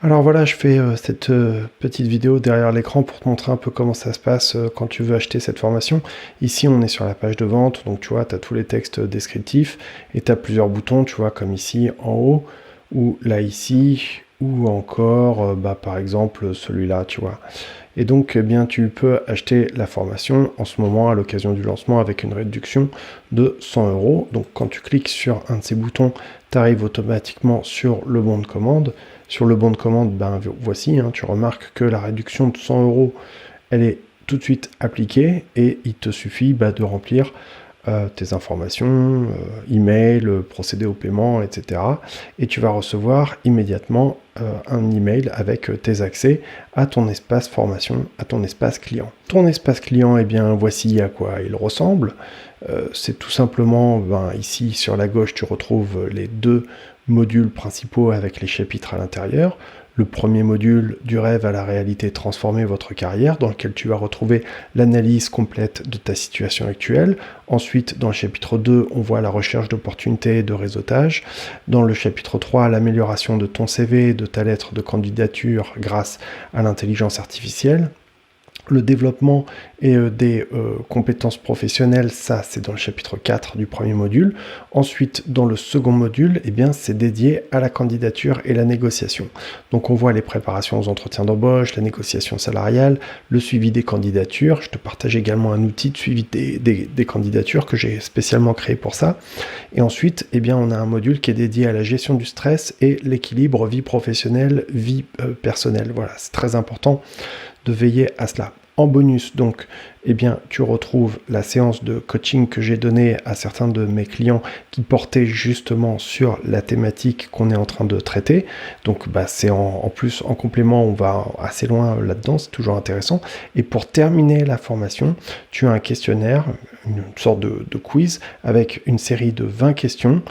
Alors voilà, je fais cette petite vidéo derrière l'écran pour te montrer un peu comment ça se passe quand tu veux acheter cette formation. Ici, on est sur la page de vente, donc tu vois, tu as tous les textes descriptifs et tu as plusieurs boutons, tu vois, comme ici en haut, ou là ici, ou encore, par exemple, celui-là, tu vois. Et donc, eh bien, tu peux acheter la formation en ce moment à l'occasion du lancement avec une réduction de 100 €. Donc, quand tu cliques sur un de ces boutons, tu arrives automatiquement sur le bon de commande. Sur le bon de commande, voici, tu remarques que la réduction de 100 €, elle est tout de suite appliquée et il te suffit de remplir tes informations, email, procéder au paiement, etc. Et tu vas recevoir immédiatement un email avec tes accès à ton espace formation, à ton espace client. Ton espace client, eh bien, voici à quoi il ressemble. C'est tout simplement, ici sur la gauche, tu retrouves les deux modules principaux avec les chapitres à l'intérieur. Le premier module, du rêve à la réalité, transformer votre carrière, dans lequel tu vas retrouver l'analyse complète de ta situation actuelle. Ensuite, dans le chapitre 2, on voit la recherche d'opportunités et de réseautage. Dans le chapitre 3, l'amélioration de ton CV et de ta lettre de candidature grâce à l'intelligence artificielle. Le développement et des compétences professionnelles, ça c'est dans le chapitre 4 du premier module. Ensuite, dans le second module, eh bien, c'est dédié à la candidature et la négociation. Donc on voit les préparations aux entretiens d'embauche, la négociation salariale, le suivi des candidatures. Je te partage également un outil de suivi des candidatures que j'ai spécialement créé pour ça. Et ensuite, eh bien, on a un module qui est dédié à la gestion du stress et l'équilibre vie professionnelle, vie personnelle. Voilà, c'est très important de veiller à cela. En bonus, donc, eh bien, tu retrouves la séance de coaching que j'ai donnée à certains de mes clients qui portaient justement sur la thématique qu'on est en train de traiter. Donc, c'est en plus, en complément, on va assez loin là-dedans, c'est toujours intéressant. Et pour terminer la formation, tu as un questionnaire, une sorte de quiz avec une série de 20 questions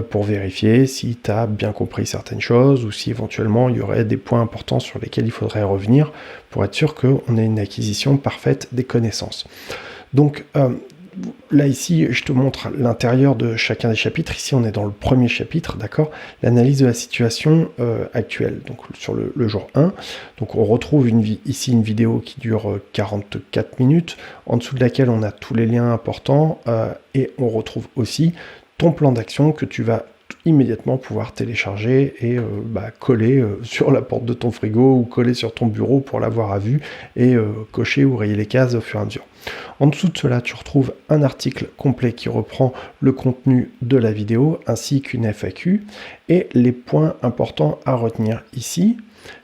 pour vérifier si tu as bien compris certaines choses ou si éventuellement il y aurait des points importants sur lesquels il faudrait revenir pour être sûr qu'on ait une acquisition parfaite des connaissances. Donc là ici, je te montre l'intérieur de chacun des chapitres. Ici, on est dans le premier chapitre, d'accord ? L'analyse de la situation actuelle, donc sur le jour 1. Donc on retrouve ici une vidéo qui dure 44 minutes, en dessous de laquelle on a tous les liens importants et on retrouve aussi ton plan d'action que tu vas immédiatement pouvoir télécharger et coller sur la porte de ton frigo ou coller sur ton bureau pour l'avoir à vue et cocher ou rayer les cases au fur et à mesure. En dessous de cela, tu retrouves un article complet qui reprend le contenu de la vidéo ainsi qu'une FAQ et les points importants à retenir ici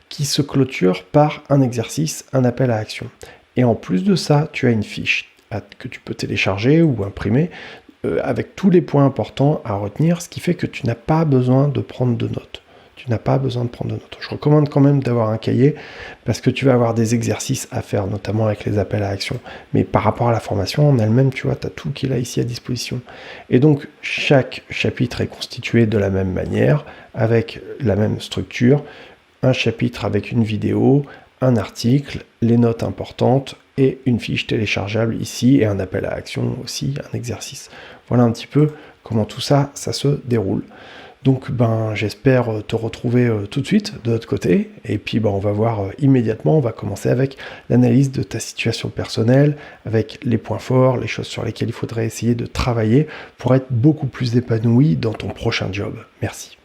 qui se clôture par un exercice, un appel à action. Et en plus de ça, tu as une fiche que tu peux télécharger ou imprimer avec tous les points importants à retenir, ce qui fait que tu n'as pas besoin de prendre de notes. Je recommande quand même d'avoir un cahier parce que tu vas avoir des exercices à faire, notamment avec les appels à action. Mais par rapport à la formation en elle-même, tu vois, tu as tout qui est là ici à disposition. Et donc, chaque chapitre est constitué de la même manière, avec la même structure. Un chapitre avec une vidéo, un article, les notes importantes et une fiche téléchargeable ici et un appel à action aussi, un exercice. Voilà un petit peu comment tout ça se déroule. Donc j'espère te retrouver tout de suite de l'autre côté et puis on va voir immédiatement, on va commencer avec l'analyse de ta situation personnelle, avec les points forts, les choses sur lesquelles il faudrait essayer de travailler pour être beaucoup plus épanoui dans ton prochain job. Merci.